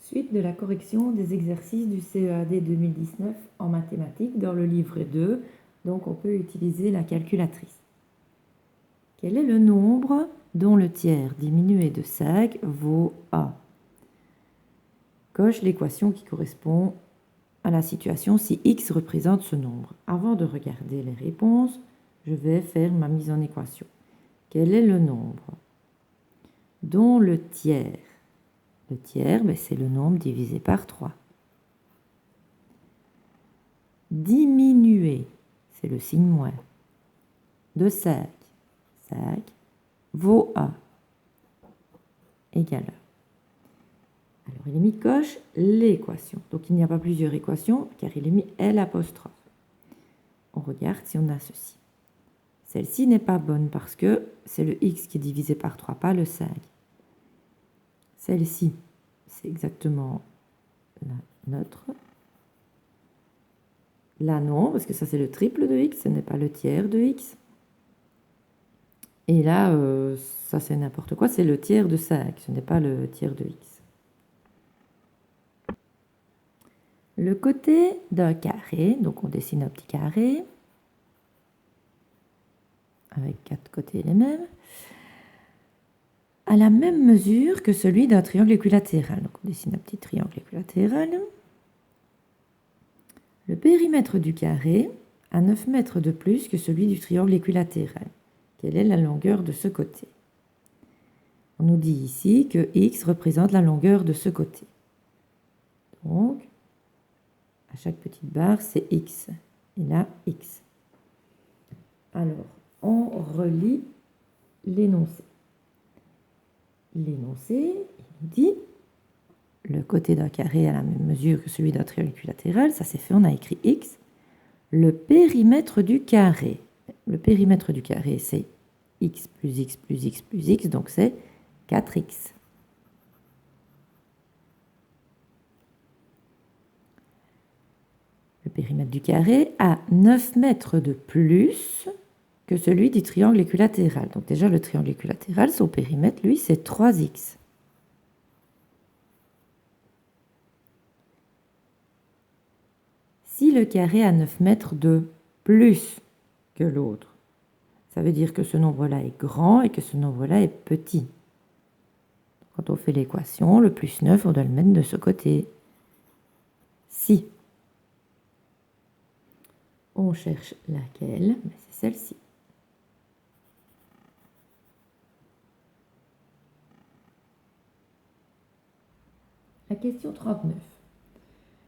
Suite de la correction des exercices du CEAD 2019 en mathématiques dans le livre 2, donc on peut utiliser la calculatrice. Quel est le nombre dont le tiers diminué de 5 vaut A? Coche l'équation qui correspond à la situation si x représente ce nombre. Avant de regarder les réponses, je vais faire ma mise en équation. Quel est le nombre dont le tiers? Le tiers, c'est le nombre divisé par 3. Diminuer, c'est le signe moins, de 5. 5 vaut A égale A. Alors, il est mis coche l'équation. Donc, il n'y a pas plusieurs équations, car il est mis L'. On regarde si on a ceci. Celle-ci n'est pas bonne parce que c'est le x qui est divisé par 3, pas le 5. Celle-ci, c'est exactement la neutre. Là, non, parce que ça, c'est le triple de x, ce n'est pas le tiers de x. Et là, ça, c'est n'importe quoi, c'est le tiers de 5, ce n'est pas le tiers de x. Le côté d'un carré, donc on dessine un petit carré, avec 4 côtés les mêmes, à la même mesure que celui d'un triangle équilatéral. Donc on dessine un petit triangle équilatéral. Le périmètre du carré a 9 mètres de plus que celui du triangle équilatéral. Quelle est la longueur de ce côté? On nous dit ici que x représente la longueur de ce côté. Donc, à chaque petite barre, c'est x. Et là, x. Alors, on relit l'énoncé. L'énoncé, il nous dit le côté d'un carré à la même mesure que celui d'un triangle équilatéral. Ça c'est fait, on a écrit x. Le périmètre du carré. Le périmètre du carré, c'est x plus x plus x plus x, donc c'est 4x. Le périmètre du carré a 9 mètres de plus que celui du triangle équilatéral. Donc déjà, le triangle équilatéral, son périmètre, lui, c'est 3x. Si le carré a 9 mètres de plus que l'autre, ça veut dire que ce nombre-là est grand et que ce nombre-là est petit. Quand on fait l'équation, le plus 9, on doit le mettre de ce côté. Si on cherche laquelle, c'est celle-ci. La question 39.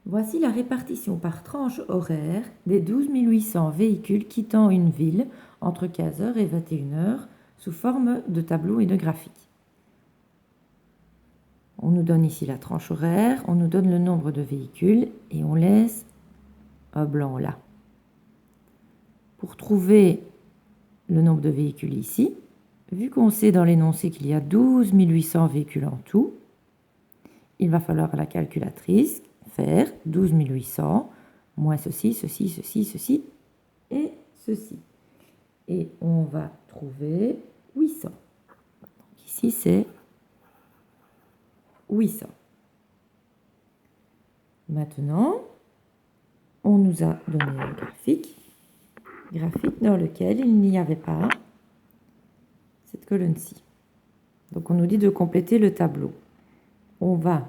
Voici la répartition par tranche horaire des 12 800 véhicules quittant une ville entre 15h et 21h sous forme de tableau et de graphique. On nous donne ici la tranche horaire, on nous donne le nombre de véhicules et on laisse un blanc là. Pour trouver le nombre de véhicules ici, vu qu'on sait dans l'énoncé qu'il y a 12 800 véhicules en tout, il va falloir à la calculatrice faire 12 800 moins ceci, ceci, ceci, ceci et ceci. Et on va trouver 800. Donc ici, c'est 800. Maintenant, on nous a donné un graphique dans lequel il n'y avait pas cette colonne-ci. Donc on nous dit de compléter le tableau. On va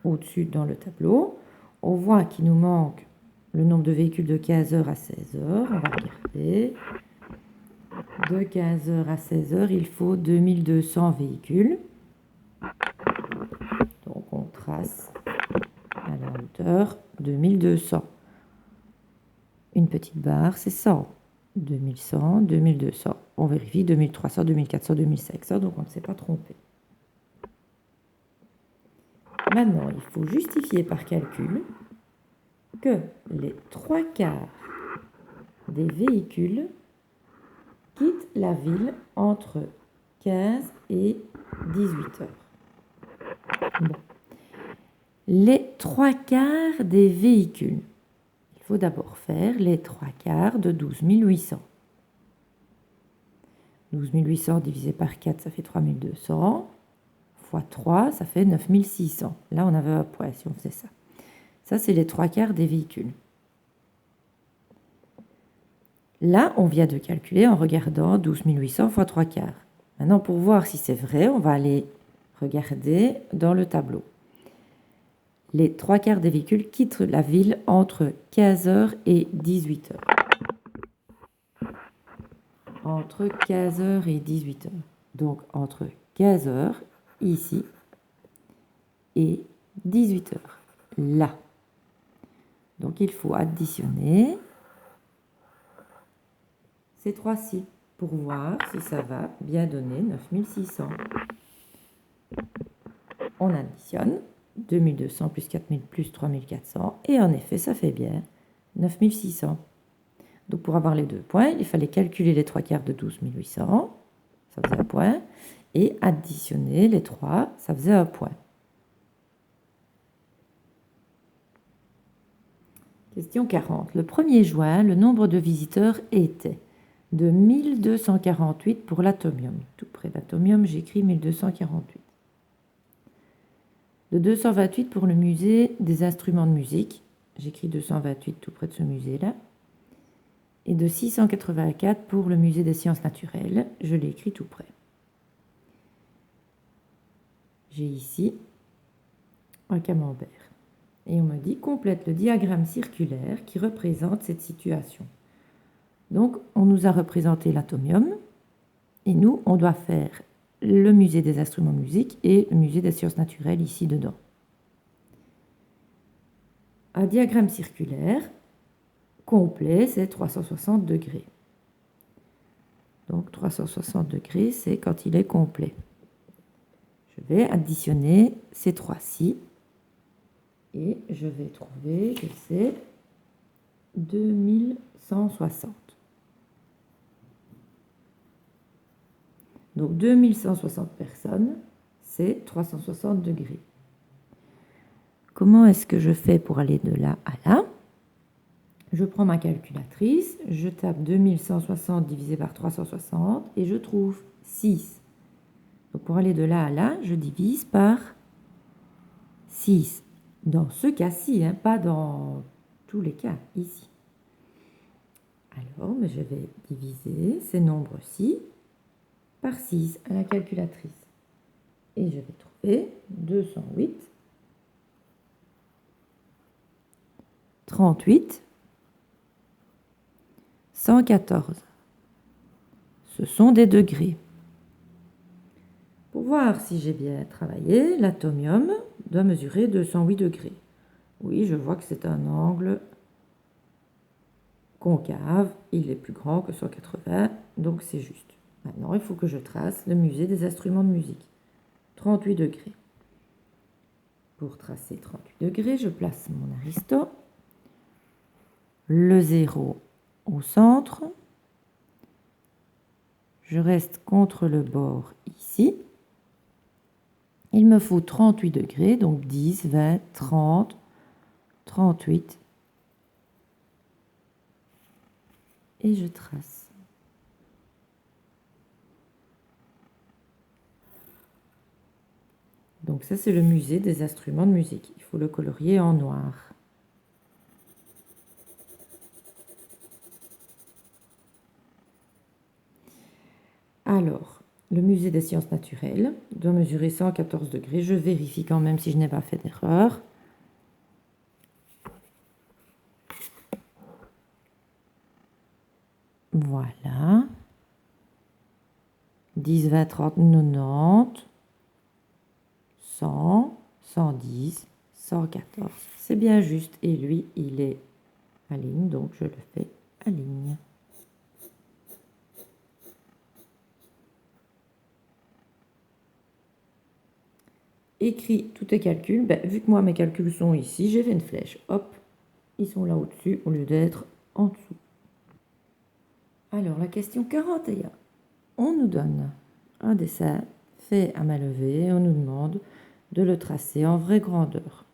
au-dessus dans le tableau. On voit qu'il nous manque le nombre de véhicules de 15h à 16h. On va regarder. De 15h à 16h, il faut 2200 véhicules. Donc on trace à la hauteur 2200. Une petite barre, c'est 100. 2100, 2200. On vérifie 2300, 2400, 2500, donc on ne s'est pas trompé. Maintenant, il faut justifier par calcul que les 3/4 des véhicules quittent la ville entre 15 et 18 heures. Bon. Les 3/4 des véhicules. Il faut d'abord faire les 3/4 de 12 800. 12 800 divisé par 4, ça fait 3200, fois 3, ça fait 9600. Là, on avait un point si on faisait ça. Ça, c'est les 3/4 des véhicules. Là, on vient de calculer en regardant 12 800 fois 3/4. Maintenant, pour voir si c'est vrai, on va aller regarder dans le tableau. Les 3/4 des véhicules quittent la ville entre 15h et 18h. Entre 15h et 18h. Donc, entre 15h, ici, et 18h, là. Donc, il faut additionner ces trois-ci pour voir si ça va bien donner 9600. On additionne 2200 plus 4000 plus 3400 et en effet, ça fait bien 9600. Donc, pour avoir les 2 points, il fallait calculer les 3/4 de 12 800, ça faisait un point, et additionner les 3, ça faisait un point. Question 40. Le 1er juin, le nombre de visiteurs était de 1248 pour l'Atomium. Tout près de l'Atomium, j'écris 1248. De 228 pour le musée des instruments de musique. J'écris 228 tout près de ce musée-là. Et de 684 pour le musée des sciences naturelles. Je l'ai écrit tout près. J'ai ici un camembert. Et on me dit, complète le diagramme circulaire qui représente cette situation. Donc, on nous a représenté l'Atomium. Et nous, on doit faire le musée des instruments de musique et le musée des sciences naturelles ici dedans. Un diagramme circulaire complet, c'est 360 degrés. Donc 360 degrés, c'est quand il est complet. Je vais additionner ces trois-ci et je vais trouver que c'est 2160. Donc 2160 personnes, c'est 360 degrés. Comment est-ce que je fais pour aller de là à là? Je prends ma calculatrice, je tape 2160 divisé par 360 et je trouve 6. Donc pour aller de là à là, je divise par 6. Dans ce cas-ci, hein, pas dans tous les cas, ici. Alors, mais je vais diviser ces nombres-ci par 6 à la calculatrice. Et je vais trouver 208, 38, 114. Ce sont des degrés. Pour voir si j'ai bien travaillé, l'atomium doit mesurer 208 degrés. Oui, je vois que c'est un angle concave. Il est plus grand que 180, donc c'est juste. Maintenant, il faut que je trace le musée des instruments de musique. 38 degrés. Pour tracer 38 degrés, je place mon aristo. Le 0 au centre. Je reste contre le bord ici. Il me faut 38 degrés, donc 10, 20, 30, 38. Et je trace. Donc ça, c'est le musée des instruments de musique. Il faut le colorier en noir. Alors, le musée des sciences naturelles doit mesurer 114 degrés. Je vérifie quand même si je n'ai pas fait d'erreur. Voilà. 10, 20, 30, 90, 100, 110, 114. C'est bien juste. Et lui, il est à ligne, donc je le fais à ligne. Écrit tous tes calculs. Ben, vu que moi, mes calculs sont ici, j'ai fait une flèche. Hop, ils sont là au-dessus au lieu d'être en dessous. Alors, la question 41. On nous donne un dessin fait à main levée. On nous demande de le tracer en vraie grandeur.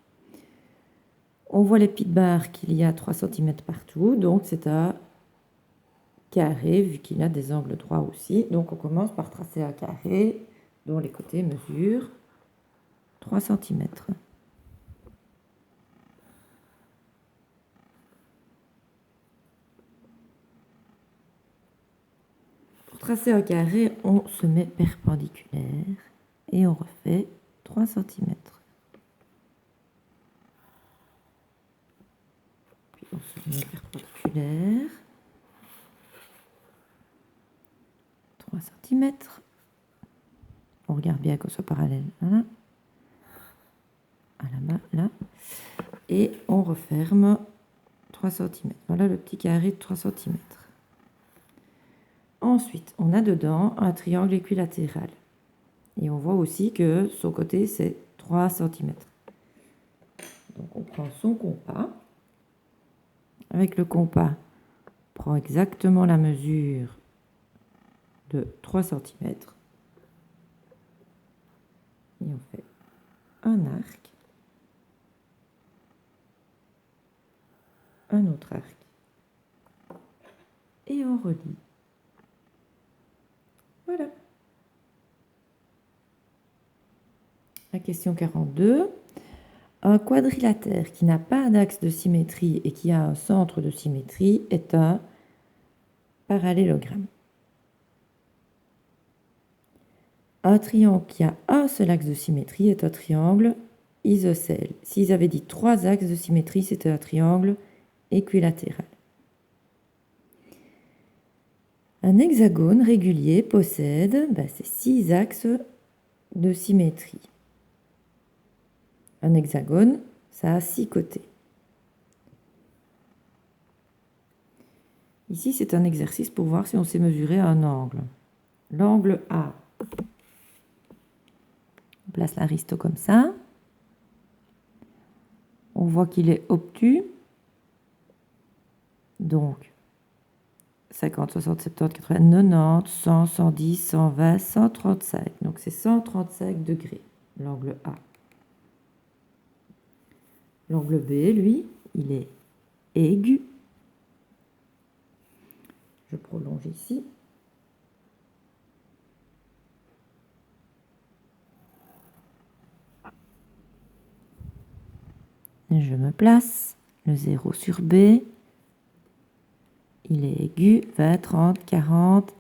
On voit les petites barres qu'il y a 3 cm partout. Donc, c'est un carré, vu qu'il a des angles droits aussi. Donc, on commence par tracer un carré dont les côtés mesurent 3 cm. Pour tracer un carré, on se met perpendiculaire et on refait 3 cm. Puis on se met perpendiculaire. 3 cm. On regarde bien qu'on soit parallèle. Voilà. À la main, là. Et on referme 3 cm. Voilà le petit carré de 3 cm. Ensuite, on a dedans un triangle équilatéral. Et on voit aussi que son côté, c'est 3 cm. Donc on prend son compas. Avec le compas, on prend exactement la mesure de 3 cm. Et on fait un arc. Un autre arc. Et on relie. Voilà. La question 42. Un quadrilatère qui n'a pas d'axe de symétrie et qui a un centre de symétrie est un parallélogramme. Un triangle qui a un seul axe de symétrie est un triangle isocèle. S'ils avaient dit 3 axes de symétrie, c'était un triangle équilatéral. Un hexagone régulier possède ces 6 axes de symétrie. Un hexagone, ça a 6 côtés. Ici, c'est un exercice pour voir si on sait mesurer un angle. L'angle A. On place l'aristo comme ça. On voit qu'il est obtus. Donc, 50, 60, 70, 80, 90, 100, 110, 120, 135. Donc, c'est 135 degrés, l'angle A. L'angle B, lui, il est aigu. Je prolonge ici. Je me place, le 0 sur B. Il est aigu, 20, 30, 40,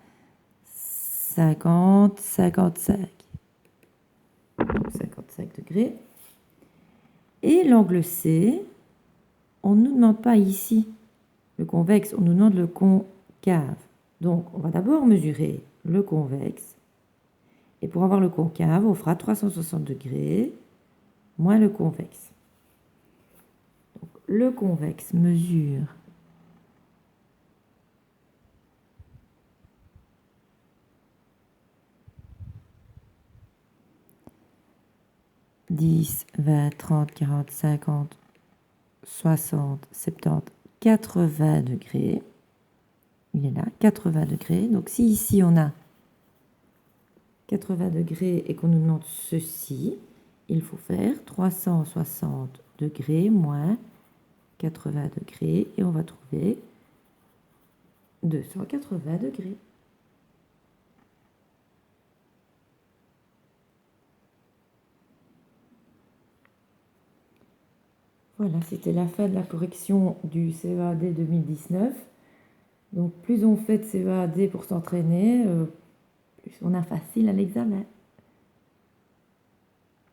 50, 55. Donc 55 degrés. Et l'angle C, on ne nous demande pas ici le convexe, on nous demande le concave. Donc, on va d'abord mesurer le convexe. Et pour avoir le concave, on fera 360 degrés moins le convexe. Donc, le convexe mesure 10, 20, 30, 40, 50, 60, 70, 80 degrés. Il est là, 80 degrés. Donc, si ici, on a 80 degrés et qu'on nous demande ceci, il faut faire 360 degrés moins 80 degrés et on va trouver 280 degrés. Voilà, c'était la fin de la correction du CEAD 2019. Donc, plus on fait de CEAD pour s'entraîner, plus on a facile à l'examen.